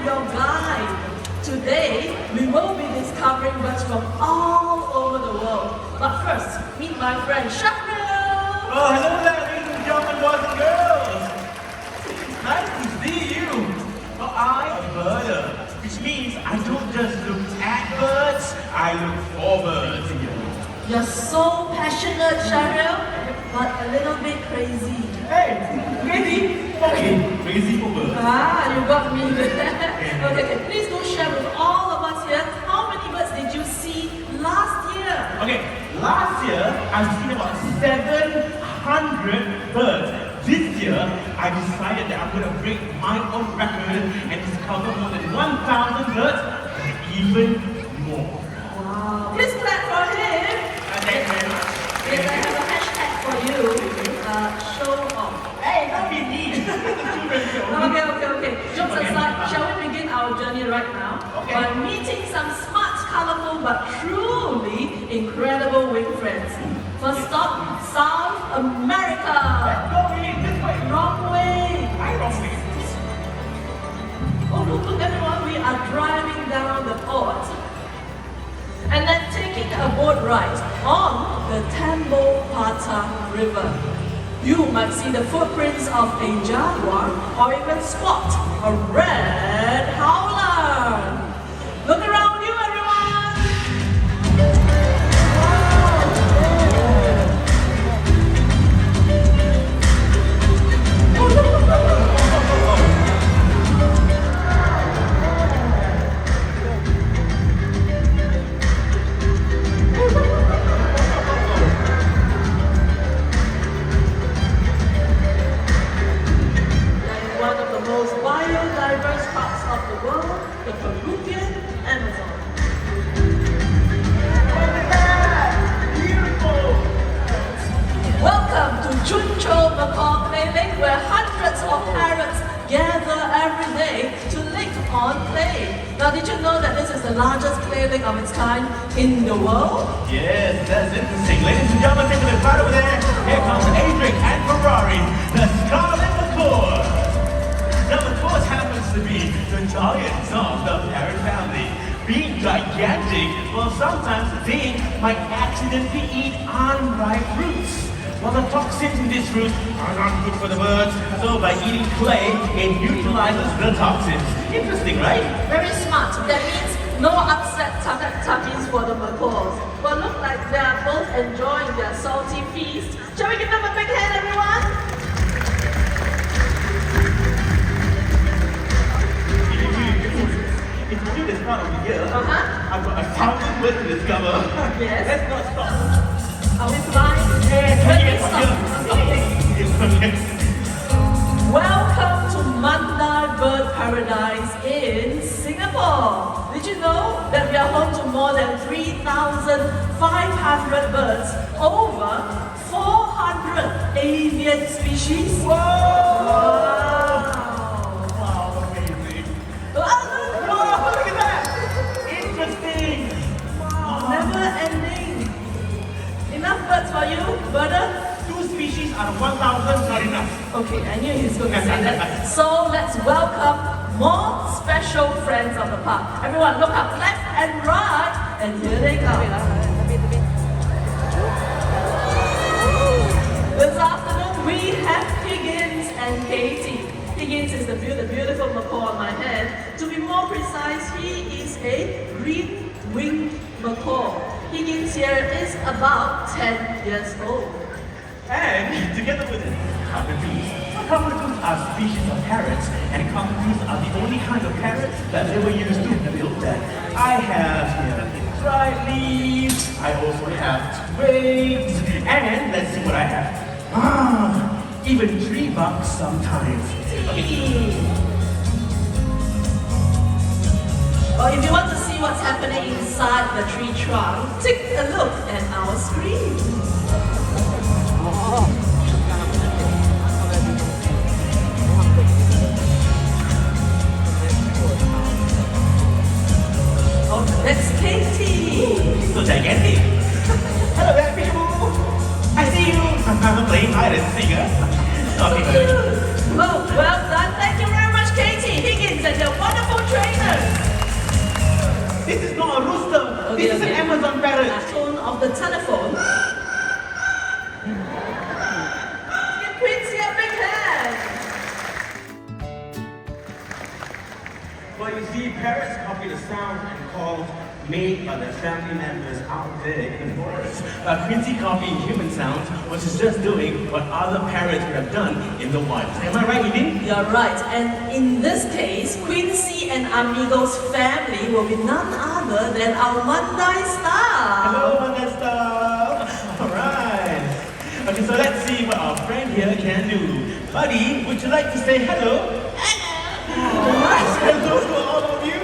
am your guide. Today, we will be discovering birds from all over the world. But first, meet my friend Shahril. Oh, hello there, ladies and gentlemen, boys and girls. It's nice to see you. Well, I'm a birder, which means I don't just look at birds, I look for birds. You're so passionate, Shahril, but a little bit crazy. Hey, crazy? Okay, crazy for birds. Ah, you got me there. Okay, please do share with all of us here. How many birds did you see last year? Okay, last year I've seen about 700 birds. This year I decided that I'm going to break my own record and discover more than 1,000 birds and even more. Wow. Please clap for him. Thank you very much. Yes, I have a hashtag for you. Show off. Hey, don't be mean. Okay. Jokes aside, shall we begin our journey right now? Okay. By meeting some smart, colorful, but truly incredible wing friends. First stop, South America. Let's go, really, this way. Wrong way. Wrong way. Oh, look, everyone, we are driving down the port and then taking a boat ride on the Tambopata River. You might see the footprints of a jaguar or even spot a red howler. Look around you, everyone! One of the most biodiverse parts of the world, the Peruvian Amazon. Beautiful! Welcome to Chuncho Macaw Playland, where hundreds of parrots gather every day to lick on play. Now, did you know that this is the largest clay lake of its kind in the world? Yes, that's interesting. Ladies and gentlemen, take a look right over there. Here comes Adric and Ferrari, the Scarlet Macaw. Now, the torch happens to be the giants of the parrot family. Being gigantic, well, sometimes they might accidentally eat unripe fruits. Well, the toxins in this fruit are not good for the birds, so by eating clay, it neutralizes the toxins. Interesting, right? Very smart. That means no upset tummies for the macaws. Well, look like they are both enjoying their salty feast. Shall we give them a big hand, everyone? If you do this part of the year, Uh-huh. I've got 1,000 birds to discover. Yes. Let's not stop. Are we flying? Let me stop. Welcome to Mandai Bird Paradise in Singapore. Did you know that we are home to more than 3,500 birds, over 400 avian species? Whoa! Wow! Wow, amazing. Wow. Whoa, look at that! Interesting! Never ending. Enough birds for you, birder? 2 species out of 1,000, not enough. Okay, I knew he was going to say that. So let's welcome more special friends of the park. Everyone look up left and right, and here they come. This afternoon we have Higgins and Katie. Higgins is the beautiful macaw on my head. To be more precise, he is a green-winged macaw. Higgins here is about 10 years old. And together with cockatoos. Cockatoos are species of parrots, and cockatoos are the only kind of parrots that they were used to build that. I have here dried leaves, I also have twigs, and let's see what I have. Even tree bark sometimes. Okay. Or if you want to see what's happening inside the tree trunk, take a look at our screen. Oh, that's Katie. So gigantic. Hello there, peekaboo. I see you. I'm playing hide and seek. Okay, Well done. Thank you very much, Katie, Higgins, and your wonderful trip. This is an Amazon parrot. Tone of the telephone. Give Quincy a big hand. Well, you see, parrots copy the sounds and calls made by their family members out there in the forest. Quincy copying human sounds, which is just doing what other parrots would have done in the wild. Am I right, Edith? You're right, and in this case, Quincy and Amigo's family will be none other than our Mandai staff. Hello, Mandai staff. All right. Okay, so let's see what our friend here can do. Buddy, would you like to say hello? Nice, hello to all of you.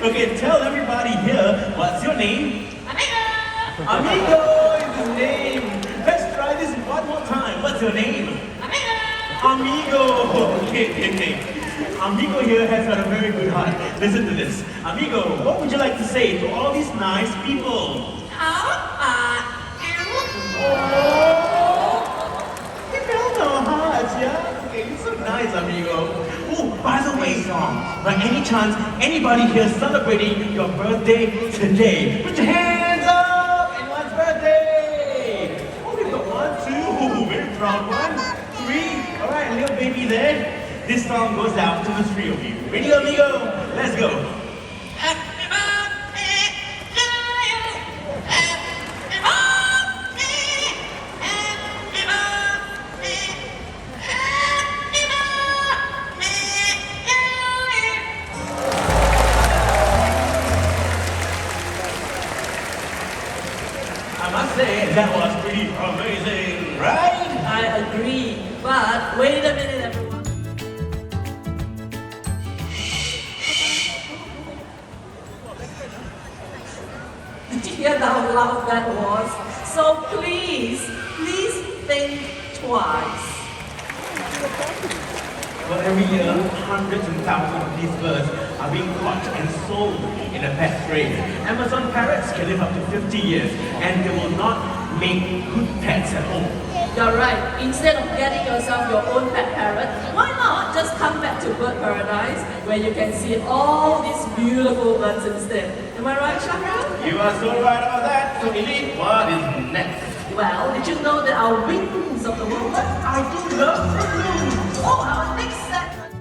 Okay, tell everybody here, what's your name? Amigo! Amigo is his name. Let's try this one more time. What's your name? Amigo! Okay. Amigo here has got a very good heart. Listen to this. Amigo, what would you like to say to all these nice people? You felt our hearts, yeah? Okay, you're so nice, amigo. Oh, by the way, by any chance, anybody here celebrating your birthday today? Put your hands up! Anyone's birthday? Oh, we've got 1, 2, very proud. 1, 3. All right, little baby there. This song goes out to the 3 of you. Ready, amigo? Let's go. I must say, that was pretty amazing, right? I agree, but wait a minute, everyone. Did you hear how loud that was? So please think twice. Well, every year, hundreds and thousands of these birds are being caught and sold in a pet trade. Amazon parrots can live up to 50 years, and they will not make good pets at home. You're right. Instead of getting yourself your own pet parrot, why not just come back to Bird Paradise where you can see all these beautiful birds instead? Am I right, Shaka? You are so right about that. So, Elite, what is next? Well, did you know that our wings of the world? I do love balloons. Oh, our next segment.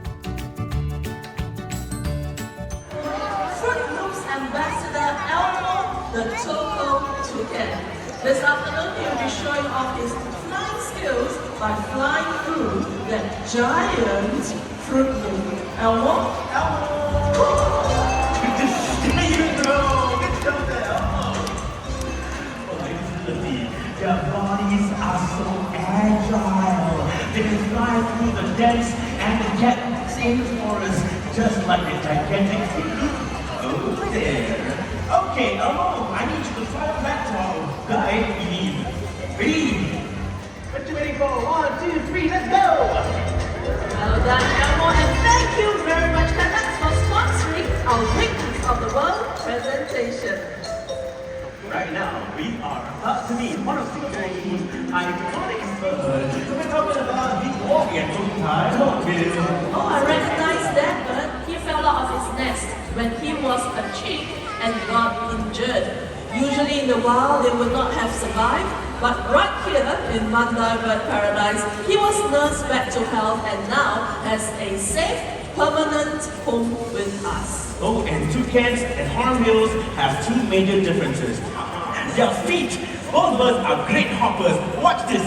Fruit Loop's ambassador Elmo, the Choco Toucan. This afternoon, he'll be showing off his flying skills by flying through that giant Fruit Loop. Elmo? There you go. Good job there, Elmo. Oh, ladies and gentlemen, their bodies are so agile. They can fly through the dense and the jet-same forest just like a gigantic Fruit Loop over there. Okay, Elmo, I need you to fly back to our guide, Eve. Ready? What you waiting for? 1, 2, 3, let's go! Well done, Elmo, and thank you very much, Canucks, for sponsoring our Wings of the World presentation. Right now, we are about to meet one of Singapore's most iconic birds. So we're talking about the Oriental Hornbill. Oh, I recognize that bird. He fell out of his nest when he was a chick and got injured. Usually in the wild, they would not have survived, but right here in Mandai Bird Paradise, he was nursed back to health and now has a safe, permanent home with us. Oh, and toucans and hornbills have 2 major differences. Their feet. Both birds are great hoppers. Watch this.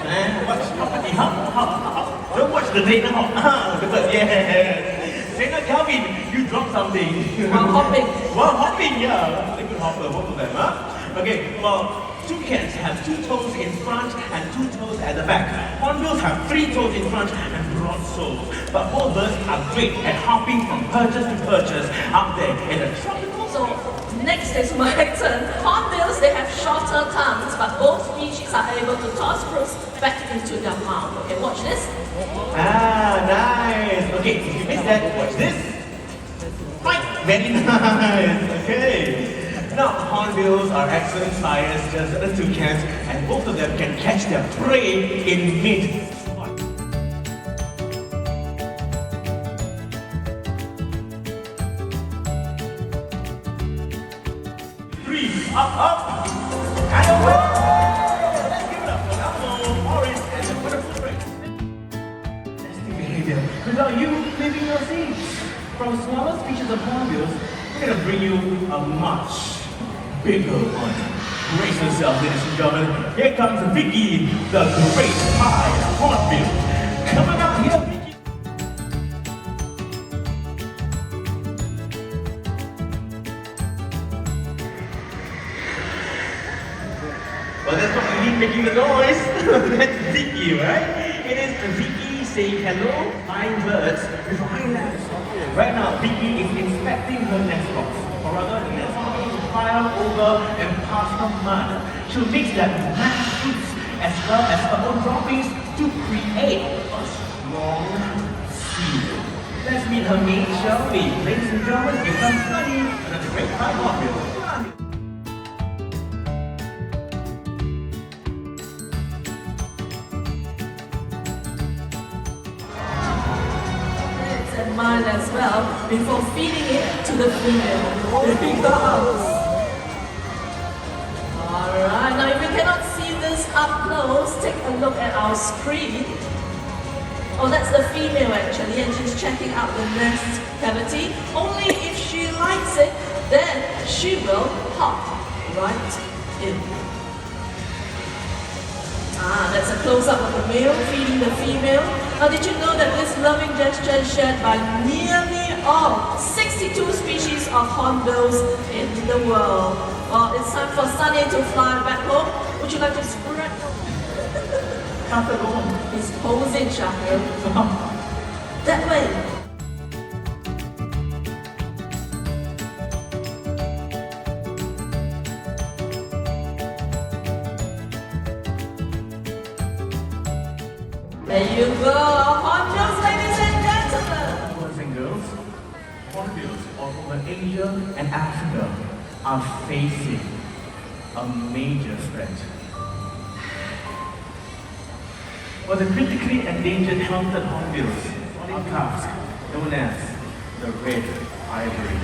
And watch hoppity hop, hop, hop. Don't watch the trainer hop. Because Trainer Calvin, you dropped something. While hopping. While hopping, yeah. Very good hopper, both of them, huh? Okay, well, toucans have 2 toes in front and 2 toes at the back. Hornbills have 3 toes in front and broad soles. But both birds are great at hopping from perches to perches out there in the tropical So, next is my turn. Hornbills, they have shorter tongues, but both species are able to toss fruits back into their mouth. Okay, watch this. Ah, nice. Okay, if you missed that, watch this. Right, very nice. Okay. Now, hornbills are excellent flyers, just as the toucans, and both of them can catch their prey in mid. 3, up, and away! Let's give it up for Elmo, Orange, and the wonderful break. Nesting behavior without you leaving your seats. From smaller species of hornbills, we're going to bring you a much bigger one. Brace yourself, ladies and gentlemen. Here comes Vicky, the great high hornbill. Coming out here, Vicky. Well, that's what we need making the noise. That's Vicky, right? It is Vicky saying hello, flying birds with eyelashes. Right now, Vicky is inspecting her nest box. Or rather, the nest box is to fly over and pass her mud. She'll mix that with mashed fruits as well as her own droppings to create a strong seal. Let's meet her mate, shall we? Ladies and gentlemen, here comes Sunny, another great high hornbill. Mine as well before feeding it to the female. There he comes. Alright, now if you cannot see this up close, take a look at our screen. Oh, that's the female actually, and she's checking out the nest cavity. Only if she likes it, then she will hop right in. That's a close-up of the male feeding the female. Now, did you know that this loving gesture is shared by nearly all 62 species of hornbills in the world? Well, it's time for Sunny to fly back home. Would you like to spread? Can't go home. He's posing, Shahil. That way. There you go, hornbills, ladies and gentlemen. Boys and girls, hornbills of over Asia and Africa are facing a major threat. For the critically endangered helmeted hornbills are calves known as the red ivory.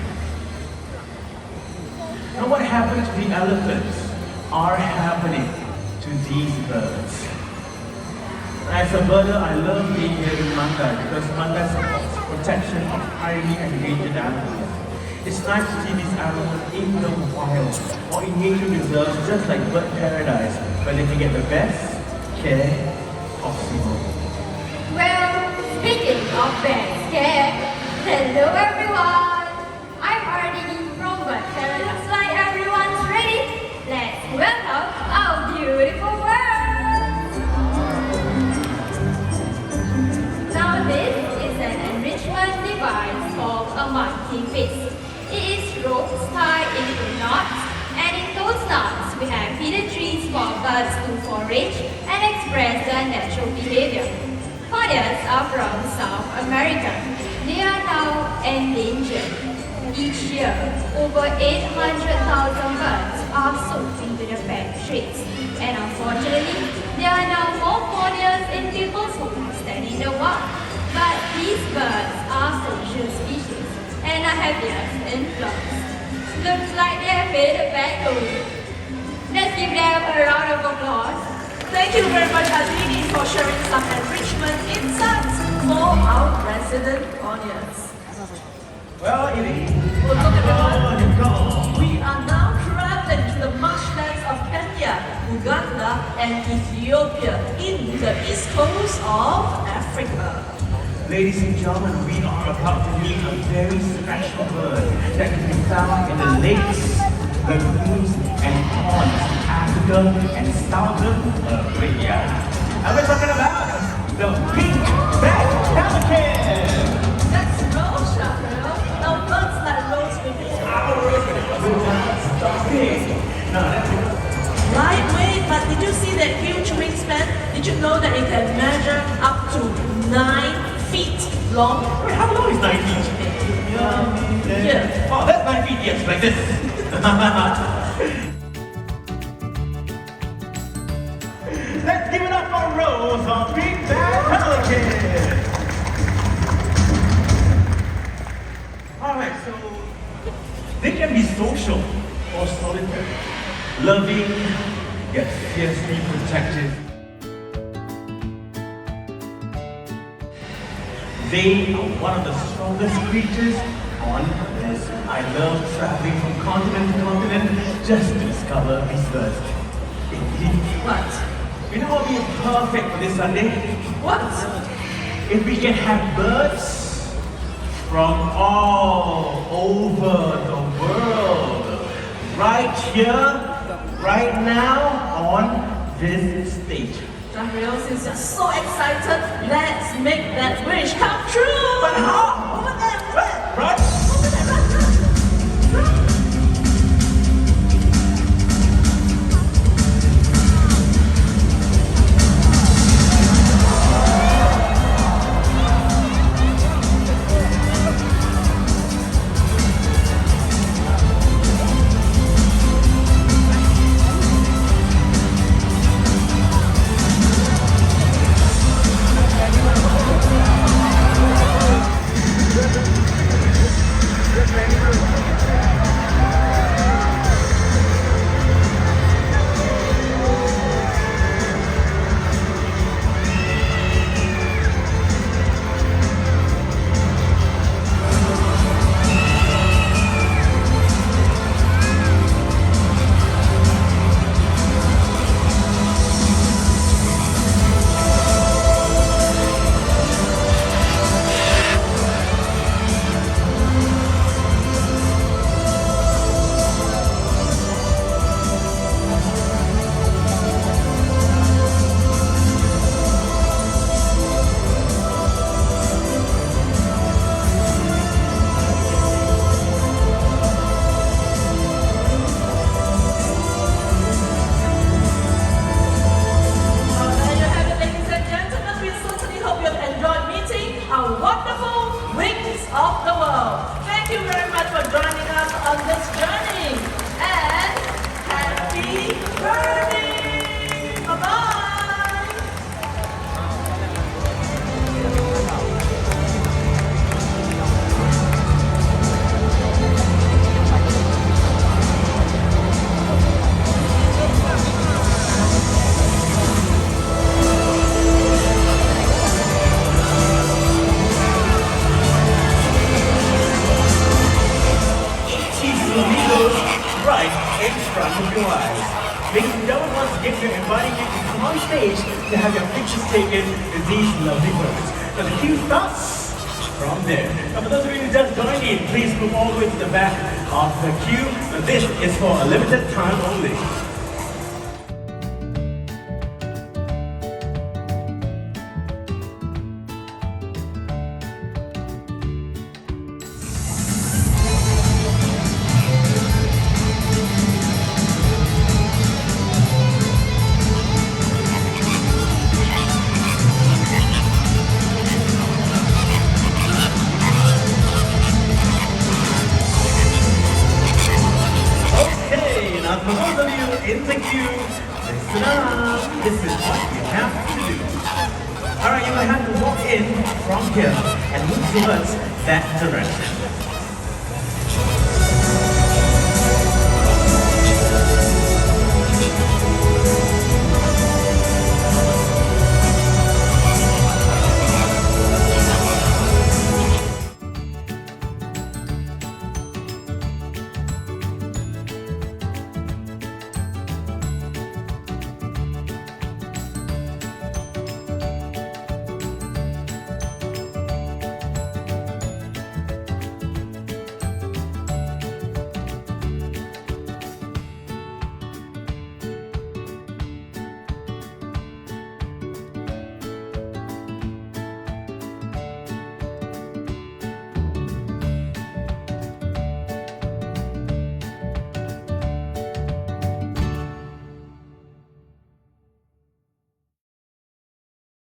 Now what happened to the elephants are happening to these birds. As a birder, I love being here in Mandai because Mandai supports protection of highly endangered animals. It's nice to see these animals in the wild or in nature reserves just like Bird Paradise where they can get the best care possible. Well, speaking of best care, hello everyone! I'm Ardini from Bird Paradise. Like everyone's ready, let's welcome our beautiful birds! Now this is an enrichment device called a monkey fist. It is ropes tied into knots, and in those knots we have feeder trees for birds to forage and express their natural behavior. Hornets are from South America. They are now endangered. Each year, over 800,000 birds are sold into the factories. And unfortunately, there are now more hornets in people's homes than in the wild. But these birds are social species and are happiest in flocks. Looks like they have made a bad home. Let's give them a round of applause. Thank you very much, Adini, for sharing some enrichment insights for our resident audience. Well, Edie, Well, look everyone, we are now traveling to the marshlands of Kenya, Uganda, and Ethiopia in the east coast of Africa. ladies and gentlemen, we are about to meet a very special bird that can be found in the lakes, lagoons, and ponds in Africa and southern Africa. And we're talking about the pink-backed pelican. That's Rose, Shahil. Now birds like Rose with No, that's it. lightweight, but did you see that huge wingspan? Did you know that it can measure up to 9 feet long? Wait, how long is 9 feet? Yeah. Oh, that's 9 feet, yes, like this. Let's give it up for Rose on Big Bad Pelican. Alright, so they can be social or solitary, loving yet fiercely protective. They are one of the strongest creatures on this. I love traveling from continent to continent just to discover these birds. What? You know what would be perfect for this Sunday? What? If we can have birds from all over the world, right here, right now, on this stage. Gabriel, since you're so excited, let's make that wish come true! But how? Over there, run! Right? Over there, run, run! Ladies and gentlemen, once again, we're inviting you to come on stage to have your pictures taken with these lovely birds. Now the queue starts from there. Now for those of you who just joined in, please move all the way to the back of the queue. Now this is for a limited time only. For those of you in the queue, listen up. This is what you have to do. Alright, you will have to walk in from here and move towards that direction.